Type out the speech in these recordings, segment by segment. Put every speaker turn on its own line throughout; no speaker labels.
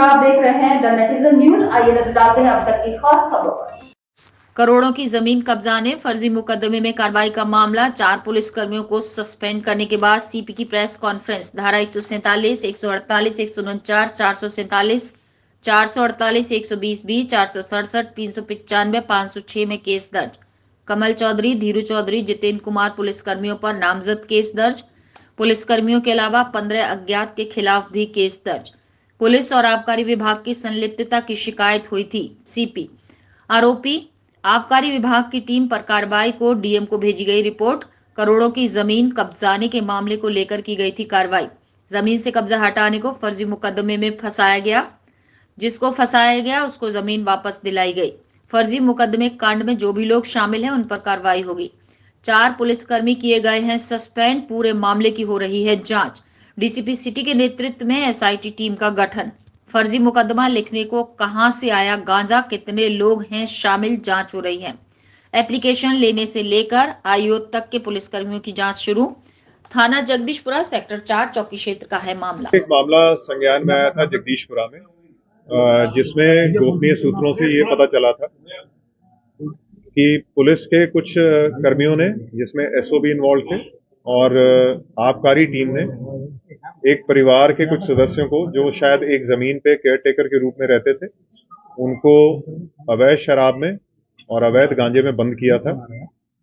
नमस्कार, आप देख रहे हैं द नेटिजन न्यूज। आइए नजर डालते हैं अब तक की खास खबरों पर।
करोड़ों की जमीन कब्जाने फर्जी मुकदमे में कार्रवाई का मामला, 4 पुलिसकर्मियों को सस्पेंड करने के बाद सीपी की प्रेस कॉन्फ्रेंस। धारा 147, 148, 149, 447, 448, 120B, 467, 395, 506 में केस दर्ज। कमल चौधरी, धीरू चौधरी, जितेंद्र कुमार पुलिसकर्मियों पर नामजद केस दर्ज। पुलिसकर्मियों के अलावा 15 अज्ञात के खिलाफ भी केस दर्ज। पुलिस और आबकारी विभाग की संलिप्तता की शिकायत हुई थी। सीपी आरोपी आबकारी विभाग की टीम पर कार्रवाई को डीएम को भेजी गई रिपोर्ट। करोड़ों की जमीन कब्जाने के मामले को लेकर की गई थी कार्रवाई। जमीन से कब्जा हटाने को फर्जी मुकदमे में फंसाया गया, जिसको फंसाया गया उसको जमीन वापस दिलाई गई। फर्जी मुकदमे कांड में जो भी लोग शामिल हैं उन पर कार्रवाई होगी। 4 पुलिसकर्मी किए गए हैं सस्पेंड। पूरे मामले की हो रही है जांच। डीसीपी सिटी के नेतृत्व में एसआईटी टीम का गठन। फर्जी मुकदमा लिखने को कहां से आया गांजा, कितने लोग हैं शामिल, जांच हो रही है। एप्लीकेशन लेने से लेकर आईओ तक के पुलिसकर्मियों की जांच शुरू। थाना जगदीशपुरा सेक्टर 4 चौकी क्षेत्र का है मामला।
एक मामला संज्ञान में आया था जगदीशपुरा में, जिसमें गोपनीय सूत्रों से ये पता चला था कि पुलिस के कुछ कर्मियों ने, जिसमें एसओ भी इन्वॉल्व थे, और आबकारी टीम ने एक परिवार के कुछ सदस्यों को, जो शायद एक जमीन पे केयरटेकर के रूप में रहते थे, उनको अवैध शराब में और अवैध गांजे में बंद किया था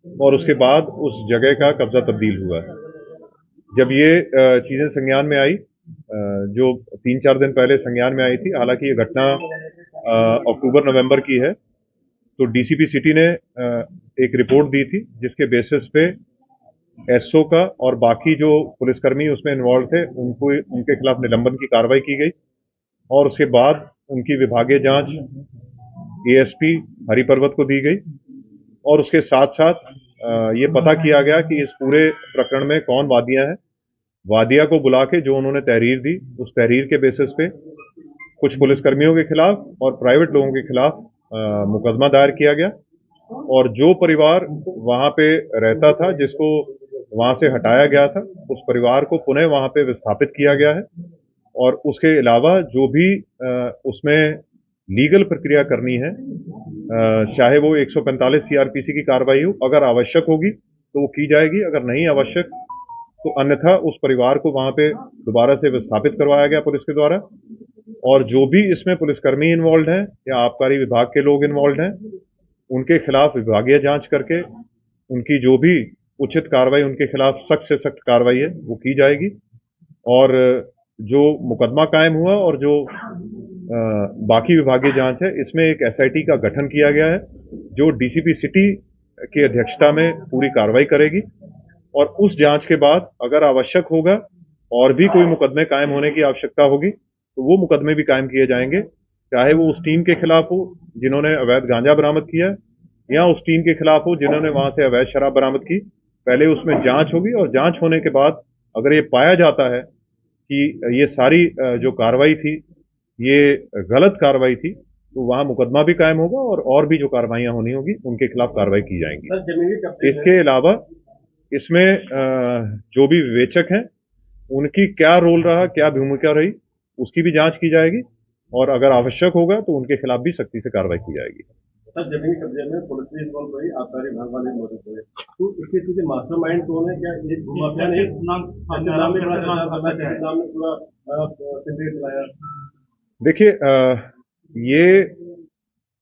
और उसके बाद उस जगह का कब्जा तब्दील हुआ है। जब ये चीजें संज्ञान में आई, जो 3-4 दिन पहले संज्ञान में आई थी, हालांकि ये घटना अक्टूबर नवंबर की है, तो डीसीपी सिटी ने एक रिपोर्ट दी थी, जिसके बेसिस पे एसओ का और बाकी जो पुलिसकर्मी उसमें इन्वॉल्व थे उनके खिलाफ निलंबन की कार्रवाई की गई और उसके बाद उनकी विभागीय जांच एएसपी हरिपर्वत को दी गई और उसके साथ साथ ये पता किया गया कि इस पूरे प्रकरण में कौन वादियां हैं। वादिया को बुला के जो उन्होंने तहरीर दी, उस तहरीर के बेसिस पे कुछ पुलिसकर्मियों के खिलाफ और प्राइवेट लोगों के खिलाफ मुकदमा दायर किया गया और जो परिवार वहां पे रहता था, जिसको वहां से हटाया गया था, उस परिवार को पुनः वहां पे विस्थापित किया गया है और उसके अलावा जो भी उसमें लीगल प्रक्रिया करनी है, चाहे वो 145 सीआरपीसी की कार्रवाई हो, अगर आवश्यक होगी तो वो की जाएगी, अगर नहीं आवश्यक तो अन्यथा उस परिवार को वहां पे दोबारा से विस्थापित करवाया गया पुलिस के द्वारा। और जो भी इसमें पुलिसकर्मी इन्वॉल्व हैं या आबकारी विभाग के लोग इन्वॉल्व हैं, उनके खिलाफ विभागीय जांच करके उनकी जो भी उचित कार्रवाई, उनके खिलाफ सख्त से सख्त कार्रवाई है वो की जाएगी। और जो मुकदमा कायम हुआ और जो बाकी विभागीय जांच है, इसमें एक एसआईटी का गठन किया गया है, जो डीसीपी सिटी की अध्यक्षता में पूरी कार्रवाई करेगी और उस जांच के बाद अगर आवश्यक होगा और भी कोई मुकदमे कायम होने की आवश्यकता होगी तो वो मुकदमे भी कायम किए जाएंगे, चाहे वो उस टीम के खिलाफ हो जिन्होंने अवैध गांजा बरामद किया या उस टीम के खिलाफ हो जिन्होंने वहां से अवैध शराब बरामद की। पहले उसमें जांच होगी और जांच होने के बाद अगर ये पाया जाता है कि ये सारी जो कार्रवाई थी ये गलत कार्रवाई थी, तो वहां मुकदमा भी कायम होगा और भी जो कार्रवाइयां होनी होगी उनके खिलाफ कार्रवाई की जाएंगी। इसके अलावा इसमें जो भी विवेचक हैं उनकी क्या रोल रहा, क्या भूमिका रही, उसकी भी जांच की जाएगी और अगर आवश्यक होगा तो उनके खिलाफ भी सख्ती से कार्रवाई की जाएगी।
सर, जमीनी कब्जे में पुलिस भी इन्वॉल्व रही, आबकारी विभाग वाले मौजूद हुए, तो इसके पीछे मास्टरमाइंड कौन है? क्या ये माफिया ने पूरा?
देखिए, ये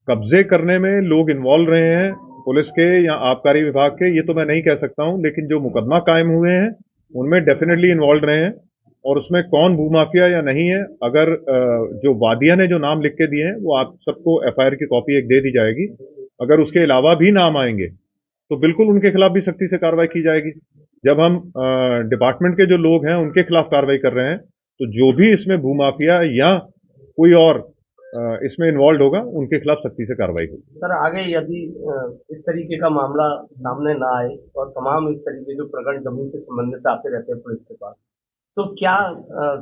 कब्जे करने में लोग इन्वॉल्व रहे हैं पुलिस के या आबकारी विभाग के, ये तो मैं नहीं कह सकता हूं, लेकिन जो मुकदमा कायम हुए हैं उनमें डेफिनेटली इन्वॉल्व रहे हैं और उसमें कौन भूमाफिया या नहीं है, अगर जो वादिया ने जो नाम लिख के दिए हैं वो आप सबको एफआईआर की कॉपी एक दे दी जाएगी। अगर उसके अलावा भी नाम आएंगे तो बिल्कुल उनके खिलाफ भी सख्ती से कार्रवाई की जाएगी। जब हम डिपार्टमेंट के जो लोग हैं उनके खिलाफ कार्रवाई कर रहे हैं, तो जो भी इसमें भूमाफिया या कोई और इसमें इन्वॉल्व होगा उनके खिलाफ सख्ती से कार्रवाई होगी।
सर, आगे यदि इस तरीके का मामला सामने ना आए और तमाम इस तरीके जो प्रकरण जमीन से संबंधित आते रहते हैं पुलिस के पास, तो क्या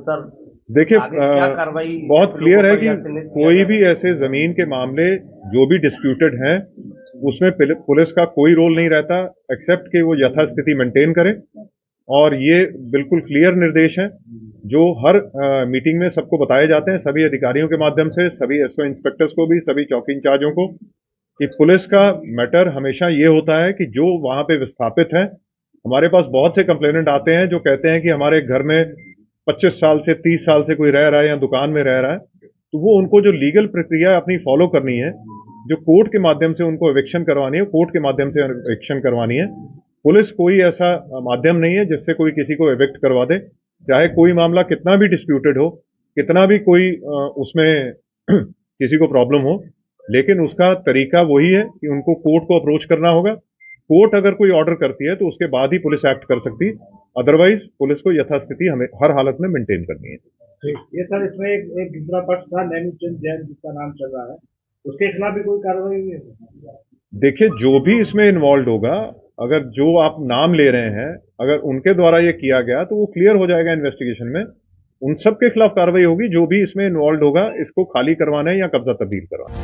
सर
देखिए,
कार्रवाई
बहुत क्लियर है कि कोई भी ऐसे जमीन के मामले जो भी डिस्प्यूटेड हैं उसमें पुलिस का कोई रोल नहीं रहता एक्सेप्ट कि वो यथास्थिति मेंटेन करे, और ये बिल्कुल क्लियर निर्देश है जो हर मीटिंग में सबको बताए जाते हैं, सभी अधिकारियों के माध्यम से, सभी एसओ इंस्पेक्टर्स को भी, सभी चौकी इंचार्जों को, कि पुलिस का मैटर हमेशा ये होता है कि जो वहां पे विस्थापित है, हमारे पास बहुत से कंप्लेनेंट आते हैं जो कहते हैं कि हमारे घर में 25 साल से 30 साल से कोई रह रहा है या दुकान में रह रहा है, तो वो उनको जो लीगल प्रक्रिया अपनी फॉलो करनी है, जो कोर्ट के माध्यम से उनको एविक्शन करवानी है, कोर्ट के माध्यम से एविक्शन करवानी है। पुलिस कोई ऐसा माध्यम नहीं है जिससे कोई किसी को एविक्ट करवा दे, चाहे कोई मामला कितना भी डिस्प्यूटेड हो, कितना भी कोई उसमें किसी को प्रॉब्लम हो, लेकिन उसका तरीका वही है कि उनको कोर्ट को अप्रोच करना होगा। कोर्ट अगर कोई ऑर्डर करती है तो उसके बाद ही पुलिस एक्ट कर सकती है, अदरवाइज पुलिस को यथास्थिति हमें हर हालत में मेंटेन करनी है।
ये सर, इसमें एक दूसरा पक्ष था नैमिचंद जैन जिसका नाम चल रहा है, उसके खिलाफ भी कोई कार्रवाई हुई है?
देखिए, जो भी इसमें इन्वॉल्व होगा, अगर जो आप नाम ले रहे हैं, अगर उनके द्वारा ये किया गया तो वो क्लियर हो जाएगा इन्वेस्टिगेशन में, उन सब के खिलाफ कार्रवाई होगी। जो भी इसमें इन्वॉल्व होगा, इसको खाली करवाना है या कब्जा तब्दील करवाना है।